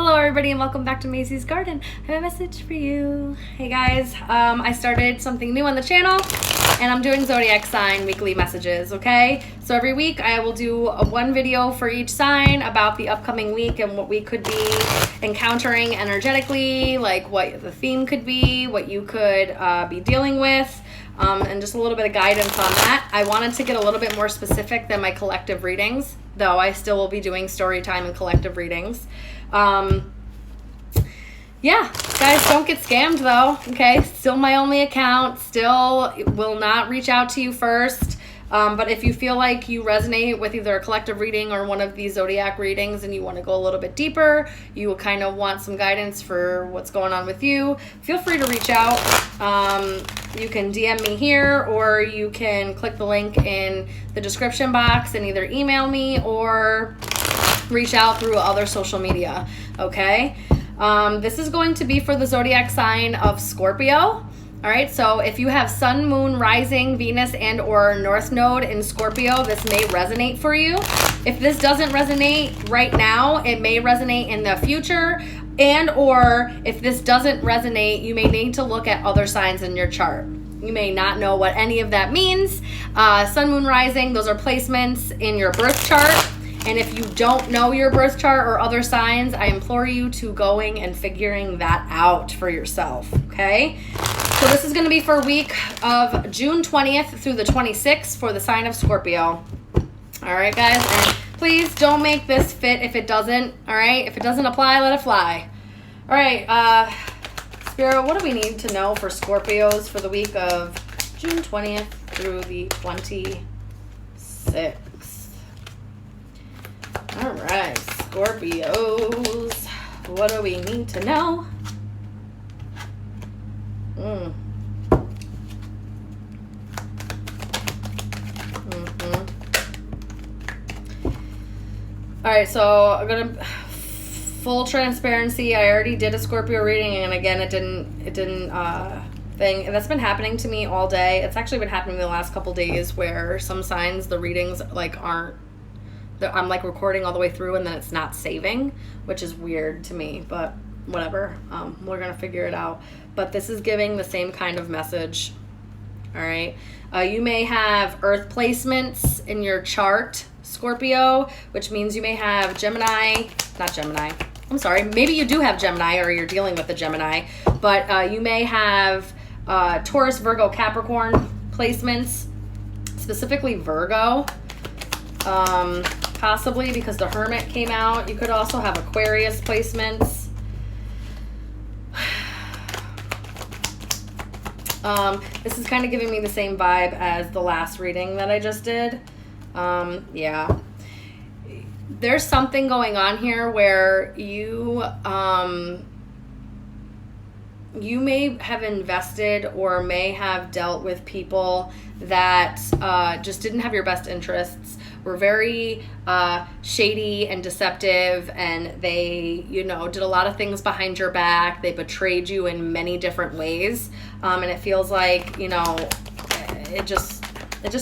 Hello everybody and welcome back to Mazysgarden. I have a message for you. Hey guys, I started something new on the channel and I'm doing zodiac sign weekly messages, okay? So every week I will do one video for each sign about the upcoming week and what we could be encountering energetically, like what the theme could be, what you could be dealing with, and just a little bit of guidance on that. I wanted to get a little bit more specific than my collective readings, though I still will be doing story time and collective readings. Yeah, guys, don't get scammed though, okay? Still my only account, still will not reach out to you first. But if you feel like you resonate with either a collective reading or one of these zodiac readings and you want to go a little bit deeper, you kind of want some guidance for what's going on with you, feel free to reach out. You can DM me here or you can click the link in the description box and either email me or reach out through other social media, okay? This is going to be for the zodiac sign of Scorpio. All right, so if you have sun, moon, rising, Venus, and or north node in Scorpio, this may resonate for you. If this doesn't resonate right now, it may resonate in the future. And or if this doesn't resonate, you may need to look at other signs in your chart. You may not know what any of that means. Sun, moon, rising, those are placements in your birth chart. And if you don't know your birth chart or other signs, I implore you to going and figuring that out for yourself, okay? So this is going to be for week of June 20th through the 26th for the sign of Scorpio. All right, guys? And please don't make this fit if it doesn't, all right? If it doesn't apply, let it fly. All right, Spirit, what do we need to know for Scorpios for the week of June 20th through the 26th? All right, Scorpios, what do we need to know? All right, so I'm gonna full transparency. I already did a Scorpio reading, and again, it didn't thing, and that's been happening to me all day. It's actually been happening the last couple days where some signs the readings like aren't. I'm like recording all the way through and then it's not saving, which is weird to me, but whatever. We're gonna figure it out. But this is giving the same kind of message. All right. You may have earth placements in your chart, Scorpio, which means you may have maybe you do have Gemini or you're dealing with a Gemini, but you may have Taurus, Virgo, Capricorn placements, specifically Virgo. Possibly because the Hermit came out. You could also have Aquarius placements. This is kind of giving me the same vibe as the last reading that I just did. Yeah. There's something going on here where you may have invested or may have dealt with people that just didn't have your best interests, were very shady and deceptive, and they, did a lot of things behind your back. They betrayed you in many different ways, and it feels like, it just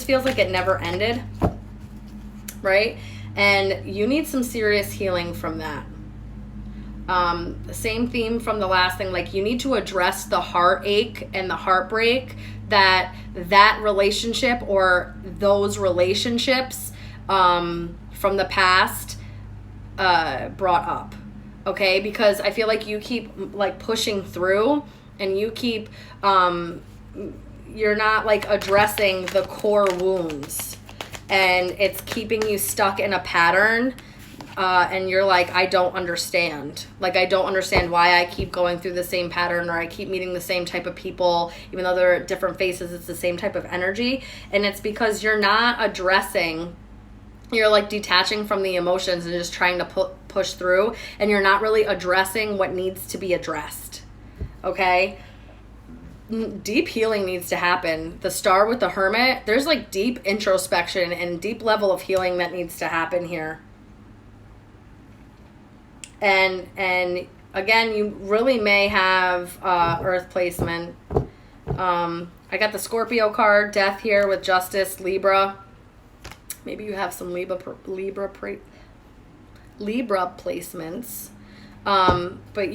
feels like it never ended, right? And you need some serious healing from that. The same theme from the last thing, like you need to address the heartache and the heartbreak that relationship or those relationships from the past brought up, okay? Because I feel like you keep like pushing through and you keep you're not like addressing the core wounds, and it's keeping you stuck in a pattern. And you're like, I don't understand. Like, I don't understand why I keep going through the same pattern, or I keep meeting the same type of people, even though they're different faces, it's the same type of energy. And it's because you're not addressing, you're like detaching from the emotions and just trying to push through, and you're not really addressing what needs to be addressed, okay? Deep healing needs to happen. The star with the Hermit, there's like deep introspection and deep level of healing that needs to happen here. And again, you really may have earth placement. I got the Scorpio card, death here with justice, Libra. Maybe you have some Libra placements. But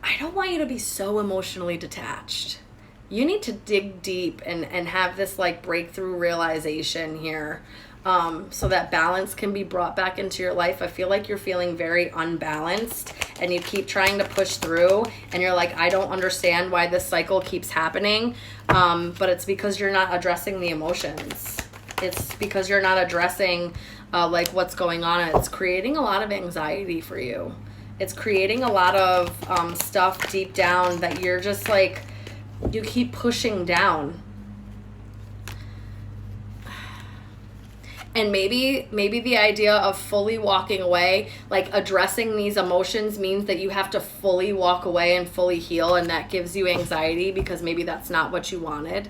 I don't want you to be so emotionally detached. You need to dig deep and have this like breakthrough realization here, so that balance can be brought back into your life. I feel like you're feeling very unbalanced and you keep trying to push through and you're like, I don't understand why this cycle keeps happening. But it's because you're not addressing the emotions. It's because you're not addressing like what's going on. It's creating a lot of anxiety for you. It's creating a lot of stuff deep down that you're just like, you keep pushing down. And maybe the idea of fully walking away, like addressing these emotions, means that you have to fully walk away and fully heal, and that gives you anxiety because maybe that's not what you wanted.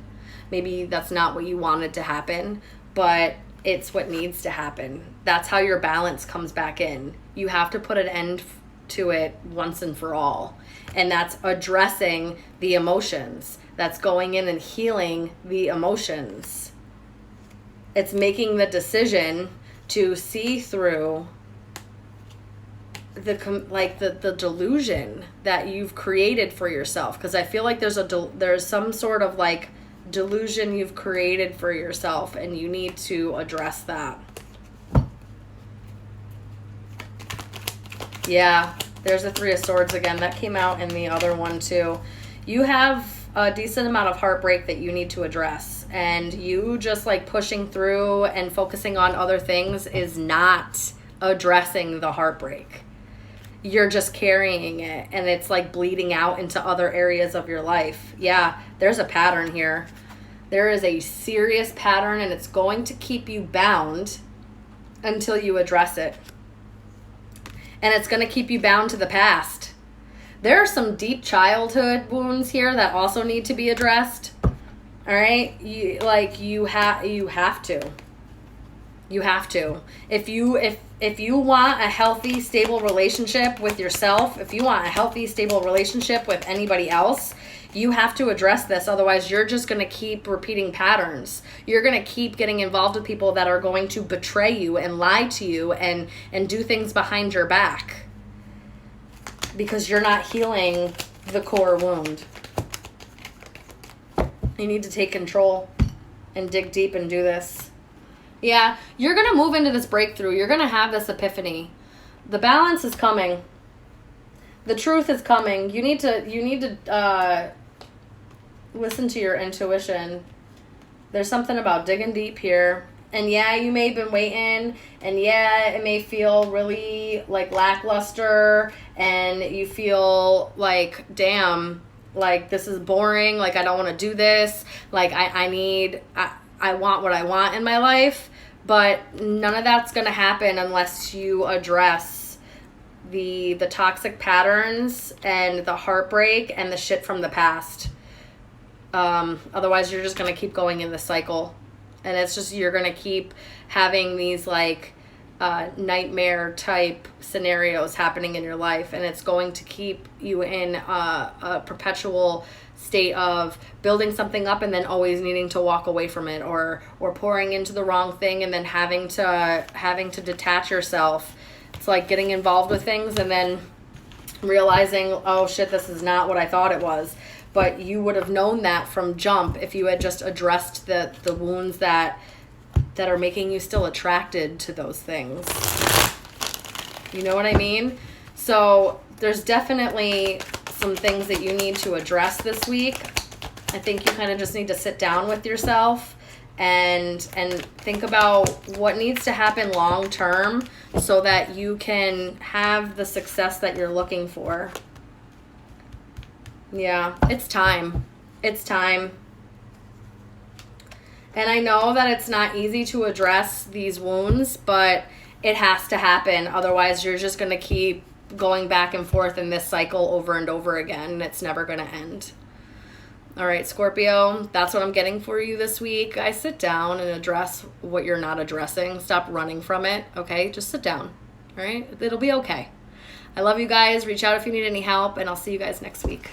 Maybe that's not what you wanted to happen, but it's what needs to happen. That's how your balance comes back in. You have to put an end to it once and for all. And that's addressing the emotions. That's going in and healing the emotions. It's making the decision to see through the delusion that you've created for yourself. Because I feel like there's some sort of like delusion you've created for yourself, and you need to address that. Yeah, there's the Three of Swords again. That came out in the other one too. You have a decent amount of heartbreak that you need to address, and you just like pushing through and focusing on other things is not addressing the heartbreak. You're just carrying it, and it's like bleeding out into other areas of your life. Yeah, there's a pattern here. There is a serious pattern, and it's going to keep you bound until you address it. And it's going to keep you bound to the past. There are some deep childhood wounds here that also need to be addressed. All right? You have to. You have to. If you want a healthy, stable relationship with yourself, if you want a healthy, stable relationship with anybody else, you have to address this. Otherwise, you're just going to keep repeating patterns. You're going to keep getting involved with people that are going to betray you and lie to you and do things behind your back because you're not healing the core wound. You need to take control and dig deep and do this. Yeah, you're going to move into this breakthrough. You're going to have this epiphany. The balance is coming. The truth is coming. You need to listen to your intuition. There's something about digging deep here. And yeah, you may have been waiting, and yeah, it may feel really like lackluster, and you feel like, damn, like this is boring, like I don't want to do this, like I want what I want in my life. But none of that's going to happen unless you address the toxic patterns and the heartbreak and the shit from the past. Otherwise, you're just going to keep going in the cycle. And it's just, you're going to keep having these like nightmare type scenarios happening in your life. And it's going to keep you in a perpetual state of building something up and then always needing to walk away from it, or pouring into the wrong thing and then having to detach yourself. It's like getting involved with things and then realizing, oh shit, this is not what I thought it was. But you would have known that from jump if you had just addressed the wounds that are making you still attracted to those things. You know what I mean? So there's definitely some things that you need to address this week. I think you kind of just need to sit down with yourself and think about what needs to happen long term so that you can have the success that you're looking for. Yeah, it's time. It's time. And I know that it's not easy to address these wounds, but it has to happen. Otherwise, you're just going to keep going back and forth in this cycle over and over again, and it's never going to end. All right, Scorpio, that's what I'm getting for you this week. I sit down and address what you're not addressing. Stop running from it, okay? Just sit down, all right? It'll be okay. I love you guys. Reach out if you need any help, and I'll see you guys next week.